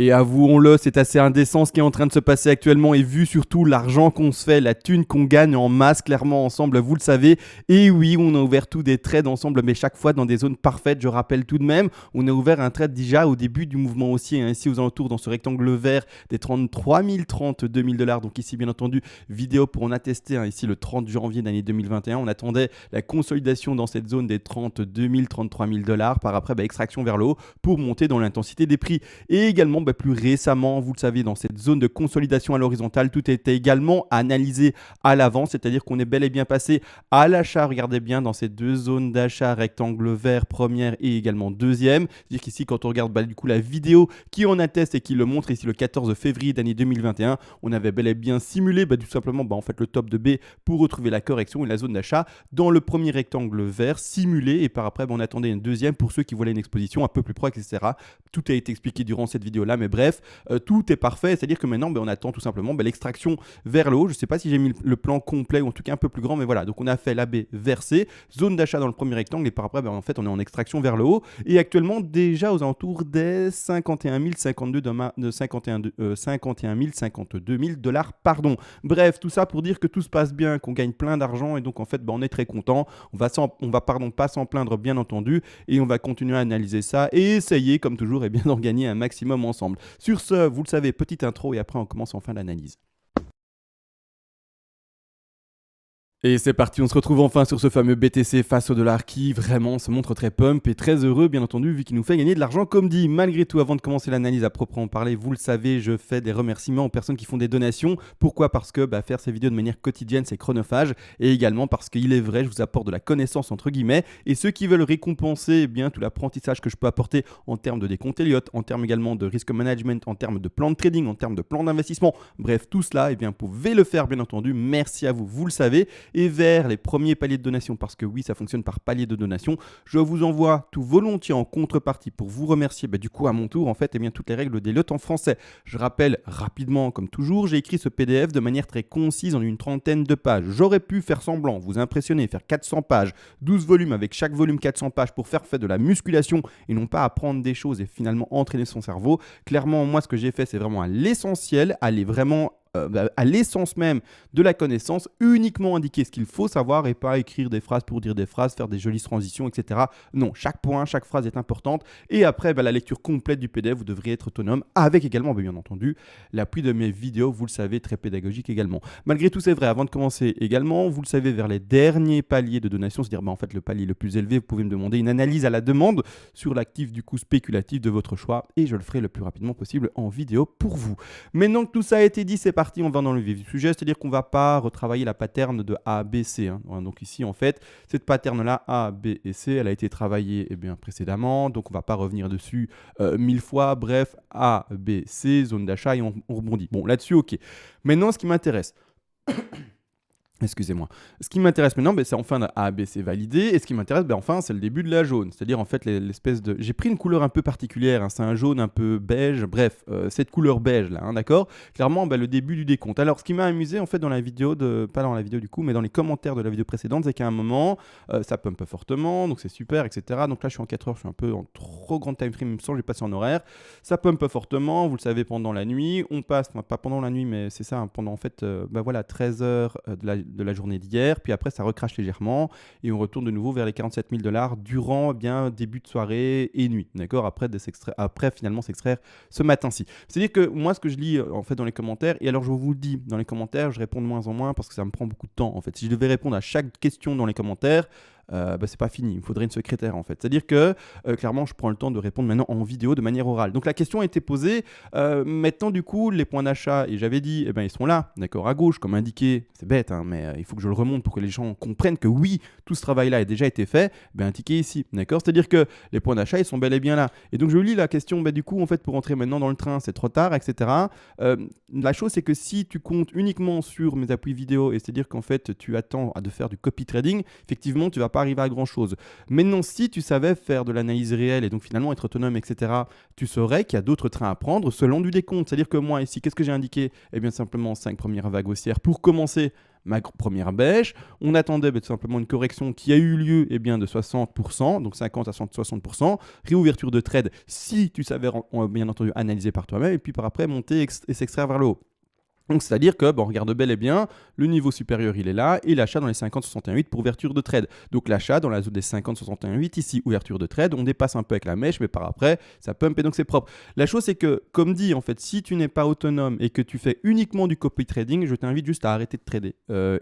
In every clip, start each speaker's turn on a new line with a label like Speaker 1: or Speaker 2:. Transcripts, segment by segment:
Speaker 1: Et avouons-le, c'est assez indécent ce qui est en train de se passer actuellement et vu surtout l'argent qu'on se fait, la thune qu'on gagne en masse clairement ensemble, vous le savez. Et oui, on a ouvert tous des trades ensemble, mais chaque fois dans des zones parfaites, je rappelle tout de même. On a ouvert un trade déjà au début du mouvement haussier, ici aux alentours dans ce rectangle vert des 33 000, 32 000 $. Donc ici, bien entendu, vidéo pour en attester, ici le 30 janvier d'année 2021. On attendait la consolidation dans cette zone des 32 000, 33 000 $. Par après, extraction vers le haut pour monter dans l'intensité des prix. Et également, plus récemment, vous le savez, dans cette zone de consolidation à l'horizontale, tout était également analysé à l'avant, c'est-à-dire qu'on est bel et bien passé à l'achat, regardez bien, dans ces deux zones d'achat, rectangle vert, première et également deuxième. C'est-à-dire qu'ici, quand on regarde du coup la vidéo qui en atteste et qui le montre, ici le 14 février d'année 2021, on avait bel et bien simulé tout simplement en fait, le top de B pour retrouver la correction et la zone d'achat dans le premier rectangle vert simulé, et par après, on attendait une deuxième pour ceux qui voulaient une exposition un peu plus proche, etc. Tout a été expliqué durant cette vidéo-là, mais bref, tout est parfait, c'est-à-dire que maintenant, on attend tout simplement l'extraction vers le haut. Je ne sais pas si j'ai mis le plan complet ou en tout cas un peu plus grand, mais voilà, donc on a fait la B vers C, zone d'achat dans le premier rectangle, et par après, en fait, on est en extraction vers le haut, et actuellement déjà aux alentours des 51 052 de 51 052 000 $, pardon. Bref, tout ça pour dire que tout se passe bien, qu'on gagne plein d'argent, et donc en fait, on est très content. On va pas s'en plaindre, bien entendu, et on va continuer à analyser ça et essayer, comme toujours, d'en gagner un maximum ensemble. Sur ce, vous le savez, petite intro et après on commence enfin l'analyse. Et c'est parti, on se retrouve enfin sur ce fameux BTC face au dollar qui vraiment se montre très pump et très heureux bien entendu vu qu'il nous fait gagner de l'argent comme dit. Malgré tout, avant de commencer l'analyse à proprement parler, vous le savez, je fais des remerciements aux personnes qui font des donations. Pourquoi ? Parce que faire ces vidéos de manière quotidienne c'est chronophage, et également parce qu'il est vrai, je vous apporte de la connaissance entre guillemets, et ceux qui veulent récompenser tout l'apprentissage que je peux apporter en termes de décompte Elliott, en termes également de risk management, en termes de plan de trading, en termes de plan d'investissement, bref tout cela, vous pouvez le faire bien entendu. Merci à vous, vous le savez. Et vers les premiers paliers de donation, parce que oui, ça fonctionne par palier de donation, je vous envoie tout volontiers en contrepartie pour vous remercier du coup à mon tour en fait toutes les règles d'Elliott en français. Je rappelle rapidement comme toujours, j'ai écrit ce PDF de manière très concise en une trentaine de pages. J'aurais pu faire semblant, vous impressionner, faire 400 pages, 12 volumes avec chaque volume 400 pages pour faire de la musculation et non pas apprendre des choses et finalement entraîner son cerveau. Clairement, moi ce que j'ai fait c'est vraiment à l'essentiel, aller vraiment à l'essence même de la connaissance, uniquement indiquer ce qu'il faut savoir et pas écrire des phrases pour dire des phrases, faire des jolies transitions, etc. Non, chaque point, chaque phrase est importante. Et après, la lecture complète du PDF, vous devriez être autonome, avec également, bien entendu, l'appui de mes vidéos, vous le savez, très pédagogique également. Malgré tout, c'est vrai, avant de commencer également, vous le savez, vers les derniers paliers de donation, c'est-à-dire en fait le palier le plus élevé, vous pouvez me demander une analyse à la demande sur l'actif du coup spéculatif de votre choix, et je le ferai le plus rapidement possible en vidéo pour vous. Maintenant que tout ça a été dit, c'est parti, on va dans le vif du sujet, c'est-à-dire qu'on ne va pas retravailler la pattern de A, B, C. Donc ici, en fait, cette pattern-là, A, B et C, elle a été travaillée précédemment, donc on ne va pas revenir dessus 1000 fois. Bref, A, B, C, zone d'achat et on rebondit. Bon, là-dessus, ok. Maintenant, ce qui m'intéresse... Excusez-moi. Ce qui m'intéresse maintenant, c'est enfin la A, B, C validé. Et ce qui m'intéresse, enfin, c'est le début de la jaune. C'est-à-dire, en fait, l'espèce de... J'ai pris une couleur un peu particulière. C'est un jaune un peu beige. Bref, cette couleur beige, là, d'accord ? Clairement, le début du décompte. Alors, ce qui m'a amusé, en fait, dans la vidéo, pas dans la vidéo du coup, mais dans les commentaires de la vidéo précédente, c'est qu'à un moment, ça pump fortement, donc c'est super, etc. Donc là, je suis en 4 heures, je suis un peu en trop grand time frame, il me semble, j'ai passé en horaire. Ça pump fortement, vous le savez, pendant la nuit. On passe, pas pendant la nuit, mais c'est ça, pendant, en fait, 13 heures de la journée d'hier, puis après ça recrache légèrement et on retourne de nouveau vers les 47 000 $ durant début de soirée et nuit, d'accord, après finalement s'extraire ce matin-ci. C'est-à-dire que moi ce que je lis en fait dans les commentaires, et alors je vous le dis dans les commentaires, je réponds de moins en moins parce que ça me prend beaucoup de temps en fait. Si je devais répondre à chaque question dans les commentaires, c'est pas fini, il me faudrait une secrétaire en fait. C'est-à-dire que clairement je prends le temps de répondre maintenant en vidéo de manière orale. Donc la question a été posée, maintenant du coup les points d'achat, et j'avais dit ils sont là, d'accord, à gauche comme indiqué, c'est bête mais il faut que je le remonte pour que les gens comprennent que oui, tout ce travail là a déjà été fait, indiqué ici, d'accord, c'est-à-dire que les points d'achat ils sont bel et bien là. Et donc je lis la question, du coup en fait pour entrer maintenant dans le train c'est trop tard, etc. La chose c'est que si tu comptes uniquement sur mes appuis vidéo, et c'est-à-dire qu'en fait tu attends de faire du copy trading, effectivement tu vas pas arriver à grand chose. Maintenant, si tu savais faire de l'analyse réelle et donc finalement être autonome, etc., tu saurais qu'il y a d'autres trains à prendre selon du décompte. C'est-à-dire que moi, ici, qu'est-ce que j'ai indiqué ? Simplement 5 premières vagues haussières pour commencer première bêche. On attendait tout simplement une correction qui a eu lieu de 60%, donc 50 à 60%. Réouverture de trade si tu savais bien entendu analyser par toi-même et puis par après monter et s'extraire vers le haut. Donc, c'est-à-dire que, on regarde bel et bien, le niveau supérieur, il est là, et l'achat dans les 50-61,8 pour ouverture de trade. Donc, l'achat dans la zone des 50-61,8, ici, ouverture de trade, on dépasse un peu avec la mèche, mais par après, ça pump et donc c'est propre. La chose, c'est que, comme dit, en fait, si tu n'es pas autonome et que tu fais uniquement du copy trading, je t'invite juste à arrêter de trader.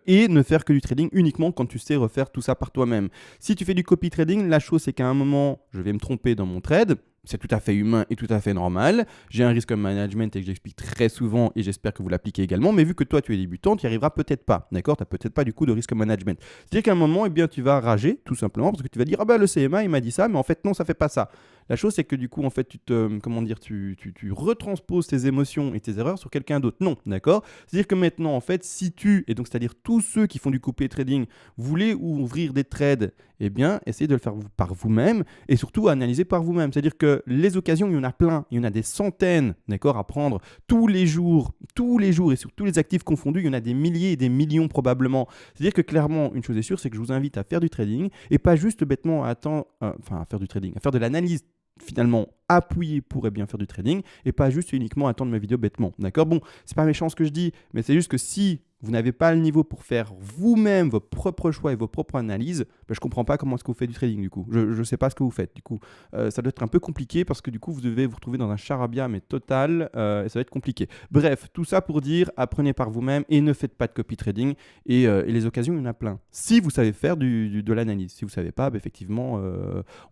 Speaker 1: Et ne faire que du trading uniquement quand tu sais refaire tout ça par toi-même. Si tu fais du copy trading, la chose, c'est qu'à un moment, je vais me tromper dans mon trade. C'est tout à fait humain et tout à fait normal. J'ai un risque management et que j'explique très souvent et j'espère que vous l'appliquez également. Mais vu que toi, tu es débutant, tu n'y arriveras peut-être pas. D'accord ? Tu n'as peut-être pas du coup de risque management. C'est-à-dire qu'à un moment, tu vas rager tout simplement parce que tu vas dire « Ah le CMA, il m'a dit ça, mais en fait, non, ça ne fait pas ça. » La chose, c'est que du coup, en fait, tu retransposes tes émotions et tes erreurs sur quelqu'un d'autre. Non, d'accord ? C'est-à-dire que maintenant, en fait, si tu, et donc c'est-à-dire tous ceux qui font du copy trading, voulaient ouvrir des trades, essayez de le faire par vous-même et surtout analyser par vous-même. C'est-à-dire que les occasions, il y en a plein, il y en a des centaines, d'accord, à prendre tous les jours et sur tous les actifs confondus, il y en a des milliers et des millions probablement. C'est-à-dire que clairement, une chose est sûre, c'est que je vous invite à faire du trading et pas juste bêtement à faire du trading, à faire de l'analyse finalement appuyé pour faire du trading et pas juste uniquement attendre mes vidéos bêtement. D'accord ? Bon, c'est pas méchant ce que je dis, mais c'est juste que si vous n'avez pas le niveau pour faire vous-même vos propres choix et vos propres analyses, je comprends pas comment est-ce que vous faites du trading du coup. Je sais pas ce que vous faites du coup. Ça doit être un peu compliqué parce que du coup vous devez vous retrouver dans un charabia mais total et ça va être compliqué. Bref, tout ça pour dire apprenez par vous-même et ne faites pas de copy trading et les occasions il y en a plein. Si vous savez faire de l'analyse, si vous savez pas, effectivement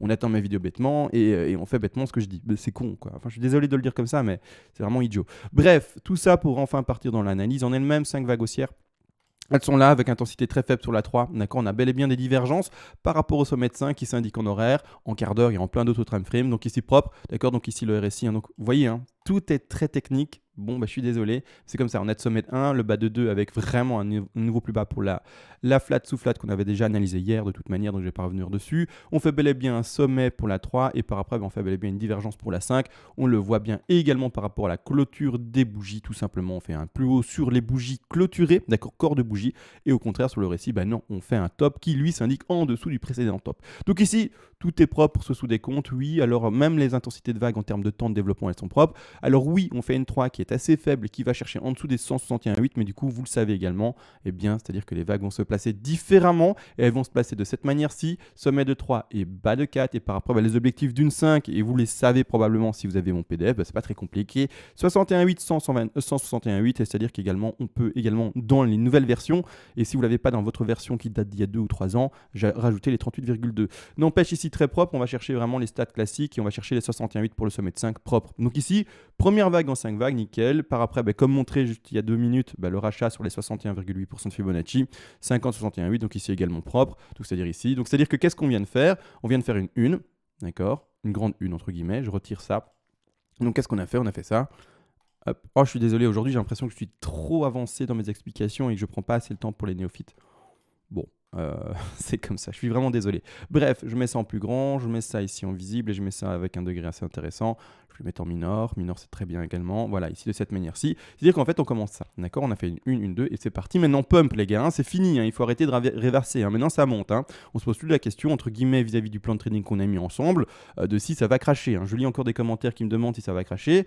Speaker 1: on attend mes vidéos bêtement et on fait bêtement ce que je dis. C'est con quoi. Enfin je suis désolé de le dire comme ça mais c'est vraiment idiot. Bref, tout ça pour enfin partir dans l'analyse en elle-même, 5 vagues haussières. Elles sont là avec intensité très faible sur la 3. D'accord, on a bel et bien des divergences par rapport au sommet de 5 qui s'indique en horaire, en quart d'heure et en plein d'autres time frames. Donc ici propre, d'accord, donc ici le RSI. Donc vous voyez, tout est très technique. Bon, je suis désolé, c'est comme ça. On a de sommet de 1, le bas de 2 avec vraiment un nouveau plus bas pour la flat sous flat qu'on avait déjà analysé hier de toute manière, donc je ne vais pas revenir dessus. On fait bel et bien un sommet pour la 3 et par après, on fait bel et bien une divergence pour la 5. On le voit bien également par rapport à la clôture des bougies, tout simplement. On fait un plus haut sur les bougies clôturées, d'accord, corps de bougie. Et au contraire, sur le récit, non, on fait un top qui lui s'indique en dessous du précédent top. Donc ici, tout est propre pour ce sous-décompte, oui. Alors même les intensités de vagues en termes de temps de développement, elles sont propres. Alors oui, on fait une 3 qui est assez faible et qui va chercher en dessous des 161,8, mais du coup, vous le savez également, c'est-à-dire que les vagues vont se placer différemment et elles vont se placer de cette manière-ci, sommet de 3 et bas de 4, et par après, les objectifs d'une 5, et vous les savez probablement si vous avez mon PDF, c'est pas très compliqué, 61,8, 161,8, c'est-à-dire qu'également, on peut également, dans les nouvelles versions, et si vous ne l'avez pas dans votre version qui date d'il y a 2 ou 3 ans, rajouter les 38,2. N'empêche ici très propre, on va chercher vraiment les stats classiques et on va chercher les 61,8 pour le sommet de 5 propre. Donc ici, première vague en 5 vagues, nickel. Par après, comme montré juste il y a 2 minutes, le rachat sur les 61,8% de Fibonacci, 50-61,8, donc ici également propre, donc c'est-à-dire ici. Donc c'est-à-dire que qu'est-ce qu'on vient de faire ? On vient de faire une, d'accord ? Une grande une entre guillemets, je retire ça. Donc qu'est-ce qu'on a fait ? On a fait ça. Hop. Oh, je suis désolé, aujourd'hui j'ai l'impression que je suis trop avancé dans mes explications et que je prends pas assez le temps pour les néophytes. Bon, c'est comme ça, je suis vraiment désolé. Bref, je mets ça en plus grand, je mets ça ici en visible et je mets ça avec un degré assez intéressant. Je vais le mettre en minor c'est très bien également. Voilà, ici de cette manière-ci. C'est-à-dire qu'en fait, on commence ça, d'accord ? On a fait une, 2 et c'est parti. Maintenant, pump les gars, c'est fini, il faut arrêter de réverser. Maintenant, ça monte. On se pose plus la question, entre guillemets, vis-à-vis du plan de trading qu'on a mis ensemble, de si ça va cracher. Je lis encore des commentaires qui me demandent si ça va cracher.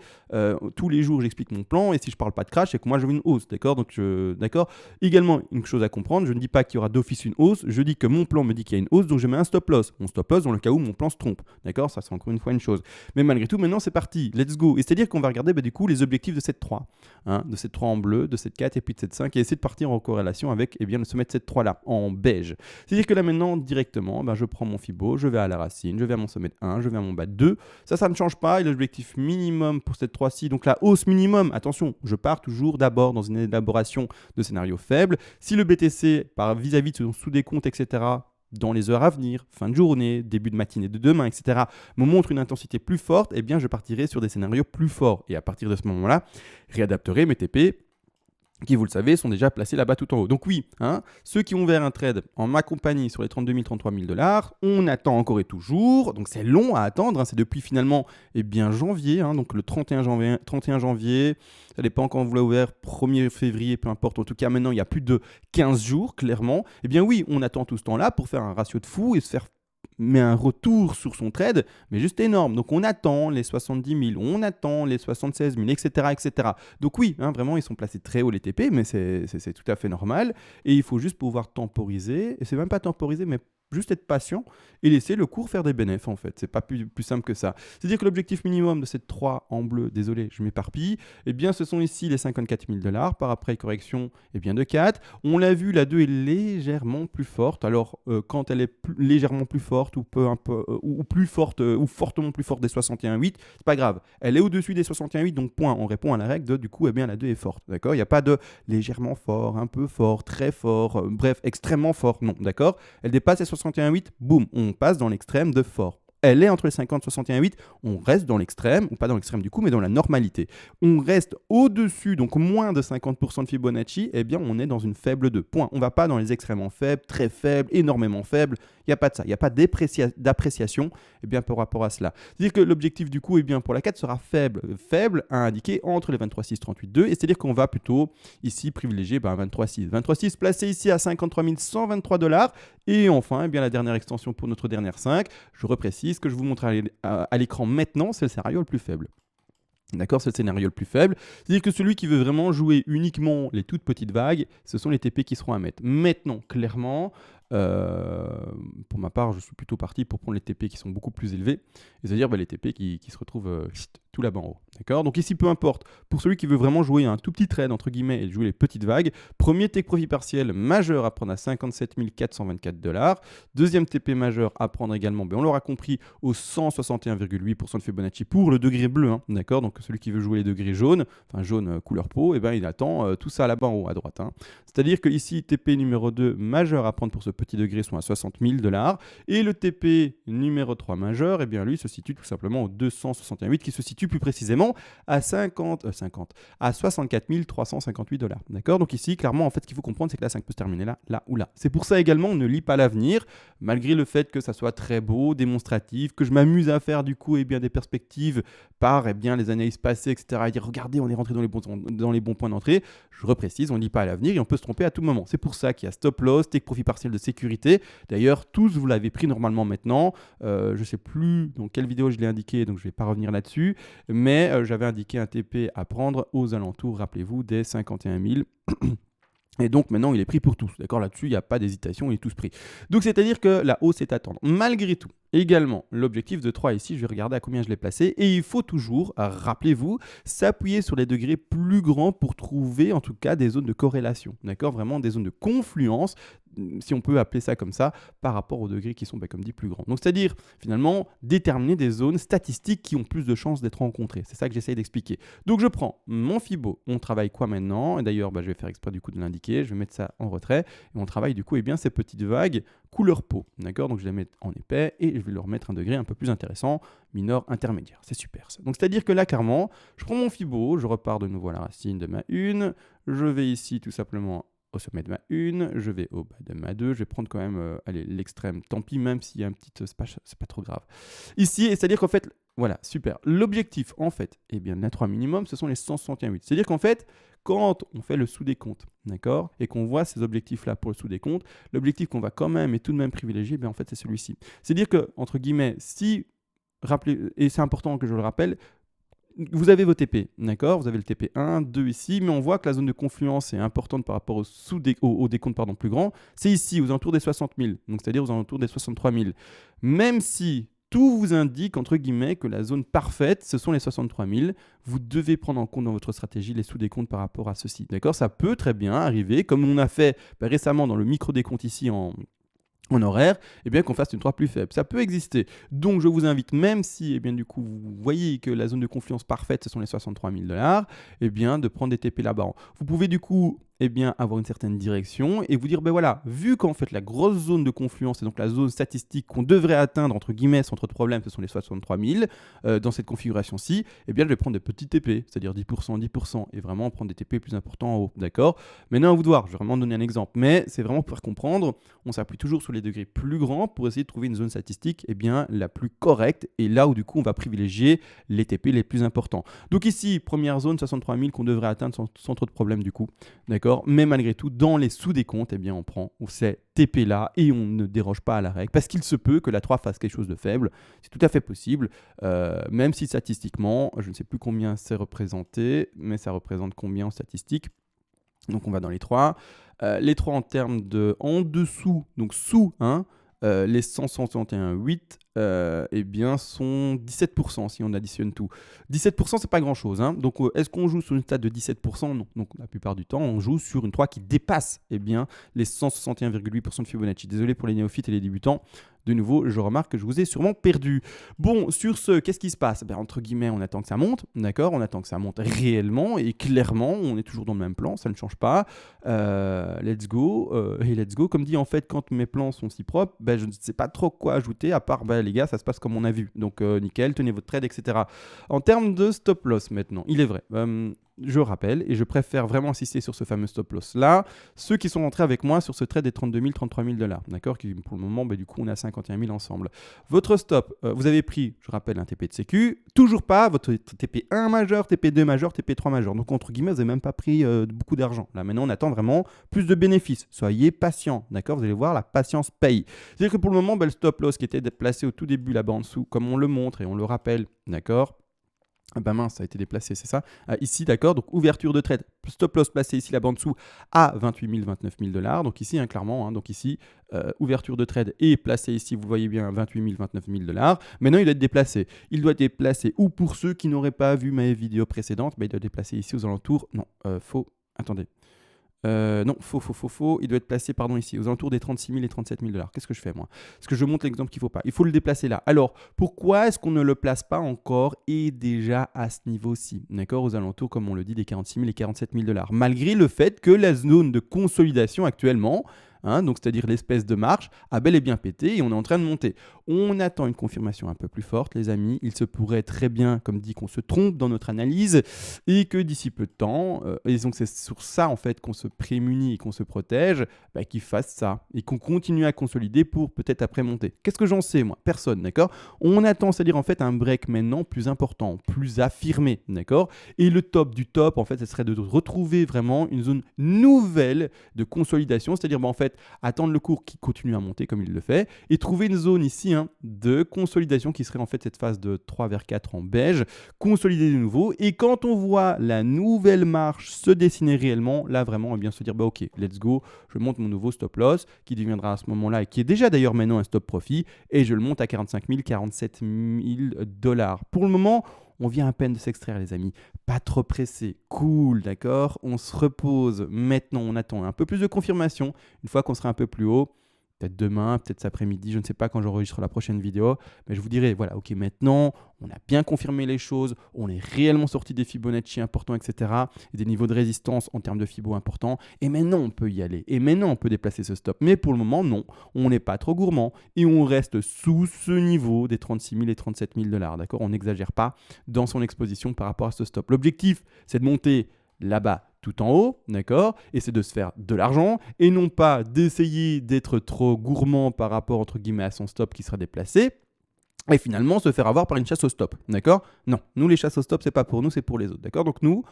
Speaker 1: Tous les jours, j'explique mon plan et si je parle pas de crash, c'est que moi, je veux une hausse, d'accord ? Donc, d'accord. Également, une chose à comprendre, je ne dis pas qu'il y aura d'office une hausse, je dis que mon plan me dit qu'il y a une hausse, donc je mets un stop loss. Mon stop loss dans le cas où mon plan se trompe, d'accord ? Ça, c'est encore une fois une chose. Mais malgré tout, maintenant, c'est parti. Let's go. Et c'est-à-dire qu'on va regarder du coup les objectifs de cette 3. De cette 3 en bleu, de cette 4 et puis de cette 5 et essayer de partir en corrélation avec le sommet de cette 3 là, en beige. C'est-à-dire que là maintenant, directement, je prends mon Fibo, je vais à la racine, je vais à mon sommet de 1, je vais à mon bas de 2. Ça ne change pas. Et l'objectif minimum pour cette 3-ci, donc la hausse minimum, attention, je pars toujours d'abord dans une élaboration de scénario faible. Si le BTC, vis-à-vis de son sous-décompte, etc., dans les heures à venir, fin de journée, début de matinée de demain, etc., me montre une intensité plus forte, je partirai sur des scénarios plus forts. Et à partir de ce moment-là, réadapterai mes TP qui, vous le savez, sont déjà placés là-bas tout en haut. Donc oui, hein, ceux qui ont ouvert un trade en ma compagnie sur les 32 000, 33 000 $, on attend encore et toujours. Donc c'est long à attendre. Hein, c'est depuis finalement janvier, hein, donc le 31 janvier. Ça dépend quand vous l'avez ouvert, 1er février, peu importe. En tout cas, maintenant, il y a plus de 15 jours, clairement. Eh bien oui, on attend tout ce temps-là pour faire un ratio de fou et se faire mais un retour sur son trade, mais juste énorme. Donc on attend les 70 000, on attend les 76 000, etc. etc. Donc oui, hein, vraiment, ils sont placés très haut les TP, mais c'est tout à fait normal. Et il faut juste pouvoir temporiser, et c'est même pas temporiser, mais juste être patient et laisser le cours faire des bénéfices en fait. C'est pas plus simple que ça. C'est-à-dire que l'objectif minimum de ces 3 en bleu, désolé, je m'éparpille, eh bien ce sont ici les 54 000 $, par après correction de 4. On l'a vu, la 2 est légèrement plus forte. Alors quand elle est légèrement plus forte ou ou plus forte ou fortement plus forte des 61,8, c'est pas grave. Elle est au-dessus des 61,8, donc point. On répond à la règle de du coup, la 2 est forte. D'accord. Il n'y a pas de légèrement fort, un peu fort, très fort, bref, extrêmement fort. Non, d'accord. Elle dépasse les 61,8, boum, on passe dans l'extrême de fort. Elle est entre les 50 et 61,8, on reste dans l'extrême, ou pas dans l'extrême du coup, mais dans la normalité. On reste au-dessus, donc moins de 50% de Fibonacci, eh bien on est dans une faible 2. Point. On ne va pas dans les extrêmement faibles, très faibles, énormément faibles. Il n'y a pas de ça. Il n'y a pas d'appréciation par rapport à cela. C'est-à-dire que l'objectif du coup pour la 4 sera faible. Faible à indiquer entre les 23,6 38,2. Et c'est-à-dire qu'on va plutôt ici privilégier 23,6. 23,6 placé ici à 53 123 $. Et enfin, la dernière extension pour notre dernière 5, je reprécise que je vous montre à l'écran maintenant, c'est le scénario le plus faible. D'accord, c'est le scénario le plus faible. C'est-à-dire que celui qui veut vraiment jouer uniquement les toutes petites vagues, ce sont les TP qui seront à mettre. Maintenant, clairement, pour ma part, je suis plutôt parti pour prendre les TP qui sont beaucoup plus élevés, c'est-à-dire les TP qui se retrouvent tout là-bas en haut. D'accord. Donc ici, peu importe, pour celui qui veut vraiment jouer un tout petit trade, entre guillemets, et jouer les petites vagues, premier take profit partiel majeur à prendre à 57 424 $. Deuxième TP majeur à prendre également, on l'aura compris, au 161,8% de Fibonacci pour le degré bleu. Hein, d'accord. Donc celui qui veut jouer les degrés jaunes, enfin jaune couleur peau, il attend tout ça là-bas en haut à droite. Hein. C'est-à-dire que ici, TP numéro 2 majeur à prendre pour ce petit degré sont à 60 000 $. Et le TP numéro 3 majeur, lui se situe tout simplement au 261,8 qui se situe plus précisément à 64 358 $. D'accord. Donc ici, clairement, en fait, ce qu'il faut comprendre, c'est que la 5 peut se terminer là, là ou là. C'est pour ça également, on ne lit pas l'avenir, malgré le fait que ça soit très beau, démonstratif, que je m'amuse à faire du coup des perspectives par les analyses passées, etc. Et dire, regardez, on est rentré dans les bons points d'entrée. Je reprécise, on ne lit pas à l'avenir et on peut se tromper à tout moment. C'est pour ça qu'il y a stop loss, take profit partiel de sécurité. D'ailleurs, tous, vous l'avez pris normalement maintenant. Je ne sais plus dans quelle vidéo je l'ai indiqué, donc je ne vais pas revenir là-dessus. Mais j'avais indiqué un TP à prendre aux alentours, rappelez-vous, des 51 000. Et donc maintenant, il est pris pour tous. D'accord, là-dessus, il n'y a pas d'hésitation, il est tous pris. Donc c'est-à-dire que la hausse est à attendre. Malgré tout, également, l'objectif de 3 ici, je vais regarder à combien je l'ai placé. Et il faut toujours, rappelez-vous, s'appuyer sur les degrés plus grands pour trouver en tout cas des zones de corrélation. D'accord, vraiment des zones de confluence, si on peut appeler ça comme ça, par rapport aux degrés qui sont, comme dit, plus grands. Donc c'est-à-dire, finalement, déterminer des zones statistiques qui ont plus de chances d'être rencontrées. C'est ça que j'essaye d'expliquer. Donc je prends mon Fibo. On travaille quoi maintenant? Et d'ailleurs, je vais faire exprès du coup de l'indiquer. Je vais mettre ça en retrait. Et on travaille du coup ces petites vagues couleur peau. D'accord. Donc je vais les mettre en épais et je vais leur mettre un degré un peu plus intéressant, mineur, intermédiaire. C'est super ça. Donc c'est-à-dire que là, clairement, je prends mon Fibo, je repars de nouveau à la racine de ma 1. Je vais ici tout simplement au sommet de ma 1, je vais au bas de ma 2, je vais prendre quand même l'extrême, tant pis, même s'il y a un petit, c'est pas trop grave. Ici, c'est-à-dire qu'en fait, voilà, super. L'objectif, en fait, de la 3 minimum, ce sont les 161,8. C'est-à-dire qu'en fait, quand on fait le sous-décompte, d'accord, et qu'on voit ces objectifs-là pour le sous-décompte, l'objectif qu'on va quand même et tout de même privilégier, en fait, c'est celui-ci. C'est-à-dire que, entre guillemets, si, rappelez, et c'est important que je le rappelle, vous avez vos TP, d'accord. Vous avez le TP 1, 2 ici, mais on voit que la zone de confluence est importante par rapport au décompte plus grand. C'est ici, aux alentours des 60 000, donc c'est-à-dire aux alentours des 63 000. Même si tout vous indique, entre guillemets, que la zone parfaite, ce sont les 63 000, vous devez prendre en compte dans votre stratégie les sous-décomptes par rapport à ceci, d'accord. Ça peut très bien arriver, comme on a fait récemment dans le micro-décompte ici en horaire, qu'on fasse une 3 plus faible. Ça peut exister. Donc, je vous invite, même si, du coup, vous voyez que la zone de confluence parfaite, ce sont les 63 000 $, de prendre des TP là-bas. Vous pouvez, du coup, eh bien, avoir une certaine direction et vous dire, ben voilà, vu qu'en fait la grosse zone de confluence, et donc la zone statistique qu'on devrait atteindre, entre guillemets, sans trop de problème, ce sont les 63 000, dans cette configuration-ci, eh bien, je vais prendre des petits TP, c'est-à-dire 10%, 10%, et vraiment prendre des TP plus importants en haut, d'accord? Maintenant, à vous de voir, je vais vraiment donner un exemple, mais c'est vraiment pour faire comprendre, on s'appuie toujours sur les degrés plus grands pour essayer de trouver une zone statistique, eh bien, la plus correcte, et là où du coup, on va privilégier les TP les plus importants. Donc ici, première zone, 63 000 qu'on devrait atteindre sans trop de problème du coup, d'accord? Mais malgré tout, dans les sous-décomptes, eh bien, on prend ces TP là et on ne déroge pas à la règle parce qu'il se peut que la 3 fasse quelque chose de faible. C'est tout à fait possible, même si statistiquement, je ne sais plus combien c'est représenté, mais ça représente combien en statistique. Donc on va dans les 3. Les 3 en termes de en dessous, donc sous les 161,8 eh bien, sont 17% si on additionne tout. 17%, c'est pas grand-chose. Donc, est-ce qu'on joue sur une stat de 17%? Non. Donc, la plupart du temps, on joue sur une 3 qui dépasse bien, les 161,8% de Fibonacci. Désolé pour les néophytes et les débutants. De nouveau, je remarque que je vous ai sûrement perdu. Bon, sur ce, qu'est-ce qui se passe? Entre guillemets, on attend que ça monte, d'accord? On attend que ça monte réellement et clairement, on est toujours dans le même plan, ça ne change pas. Let's go. Et let's go. Comme dit, en fait, quand mes plans sont si propres, je ne sais pas trop quoi ajouter, à part, les gars, ça se passe comme on a vu. Donc, nickel, tenez votre trade, etc. En termes de stop loss maintenant, il est vrai. Je rappelle, et je préfère vraiment insister sur ce fameux stop loss là, ceux qui sont rentrés avec moi sur ce trade des 32 000, 33 000 $, d'accord, qui pour le moment, du coup, on est à 51 000 ensemble. Votre stop, vous avez pris, je rappelle, un TP de sécu, toujours pas votre TP1 majeur, TP2 majeur, TP3 majeur. Donc, entre guillemets, vous n'avez même pas pris beaucoup d'argent. Là, maintenant, on attend vraiment plus de bénéfices. Soyez patient, d'accord? Vous allez voir, la patience paye. C'est-à-dire que pour le moment, le stop loss qui était placé au tout début là-bas en dessous, comme on le montre et on le rappelle, d'accord? Mince, ça a été déplacé, c'est ça. Ici, d'accord, donc ouverture de trade, stop loss placé ici là-bas en dessous à 28 000, 29 000 $. Donc ici, clairement, donc ici, ouverture de trade est placé ici, vous voyez bien, 28 000, 29 000 $. Maintenant, il doit être déplacé. Il doit être déplacé, ou pour ceux qui n'auraient pas vu ma vidéo précédente, il doit être déplacé ici aux alentours. Non, faux. Attendez. Non, faux. Il doit être placé, ici, aux alentours des 36 000 et 37 000 $. Qu'est-ce que je fais, moi? Parce que je montre l'exemple qu'il ne faut pas. Il faut le déplacer là. Alors, pourquoi est-ce qu'on ne le place pas encore et déjà à ce niveau-ci? D'accord? Aux alentours, comme on le dit, des 46 000 et 47 000 $. Malgré le fait que la zone de consolidation actuellement, donc c'est-à-dire l'espèce de marche, a bel et bien pété et on est en train de monter. On attend une confirmation un peu plus forte, les amis. Il se pourrait très bien, comme dit, qu'on se trompe dans notre analyse et que d'ici peu de temps, et donc c'est sur ça en fait qu'on se prémunit et qu'on se protège, qu'ils fassent ça et qu'on continue à consolider pour peut-être après monter. Qu'est-ce que j'en sais, moi? Personne, d'accord? On attend, c'est-à-dire en fait un break maintenant plus important, plus affirmé, d'accord? Et le top du top, en fait, ce serait de retrouver vraiment une zone nouvelle de consolidation, c'est-à-dire en fait attendre le cours qui continue à monter comme il le fait et trouver une zone ici de consolidation qui serait en fait cette phase de 3 vers 4 en beige, consolider de nouveau et quand on voit la nouvelle marche se dessiner réellement, là vraiment bien se dire ok, let's go, je monte mon nouveau stop loss qui deviendra à ce moment-là et qui est déjà d'ailleurs maintenant un stop profit et je le monte à 45 000, 47 000 $. Pour le moment, on vient à peine de s'extraire, les amis. Pas trop pressé. Cool, d'accord? On se repose. Maintenant, on attend un peu plus de confirmation. Une fois qu'on sera un peu plus haut, peut-être demain, peut-être cet après-midi, je ne sais pas quand j'enregistre la prochaine vidéo, mais je vous dirai, voilà, ok, maintenant, on a bien confirmé les choses, on est réellement sorti des Fibonacci importants, etc., et des niveaux de résistance en termes de Fibo importants, et maintenant, on peut y aller, et maintenant, on peut déplacer ce stop. Mais pour le moment, non, on n'est pas trop gourmand, et on reste sous ce niveau des 36 000 et 37 000 $, d'accord? On n'exagère pas dans son exposition par rapport à ce stop. L'objectif, c'est de monter là-bas tout en haut, d'accord? Et c'est de se faire de l'argent et non pas d'essayer d'être trop gourmand par rapport, entre guillemets, à son stop qui sera déplacé et finalement se faire avoir par une chasse au stop, d'accord? Non, nous les chasses au stop, c'est pas pour nous, c'est pour les autres, d'accord? Donc nous,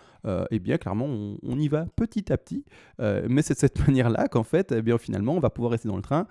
Speaker 1: bien clairement, on y va petit à petit, mais c'est de cette manière-là qu'en fait, finalement, on va pouvoir rester dans le train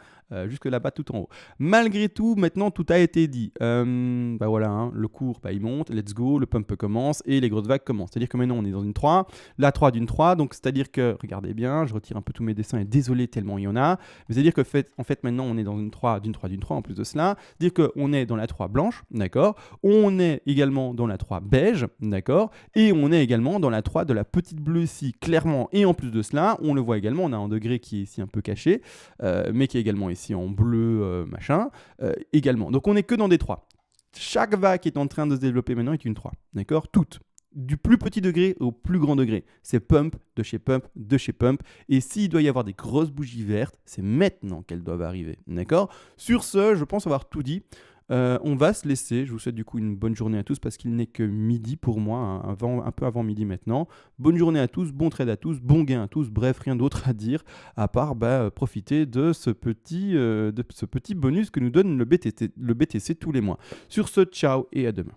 Speaker 1: jusque là-bas tout en haut. Malgré tout, maintenant, tout a été dit. Voilà, le cours, il monte, let's go, le pump commence et les grosses vagues commencent. C'est-à-dire que maintenant, on est dans une 3, la 3 d'une 3, donc c'est-à-dire que, regardez bien, je retire un peu tous mes dessins et désolé tellement il y en a, mais c'est-à-dire que en fait, maintenant, on est dans une 3 d'une 3 d'une 3 en plus de cela, c'est-à-dire qu'on est dans la 3 blanche, d'accord? On est également dans la 3 beige, d'accord? Et on est également dans la 3 de la petite bleue ici, clairement. Et en plus de cela, on le voit également, on a un degré qui est ici un peu caché, mais qui est également ici en bleu, également. Donc on n'est que dans des 3. Chaque vague qui est en train de se développer maintenant est une 3, d'accord? Toutes. du plus petit degré au plus grand degré. C'est Pump, de chez Pump, de chez Pump. Et s'il doit y avoir des grosses bougies vertes, c'est maintenant qu'elles doivent arriver. D'accord ? Sur ce, je pense avoir tout dit. On va se laisser. Je vous souhaite du coup une bonne journée à tous parce qu'il n'est que midi pour moi, hein, un peu avant midi maintenant. Bonne journée à tous, bon trade à tous, bon gain à tous. Bref, rien d'autre à dire à part profiter de ce petit bonus que nous donne le BTC tous les mois. Sur ce, ciao et à demain.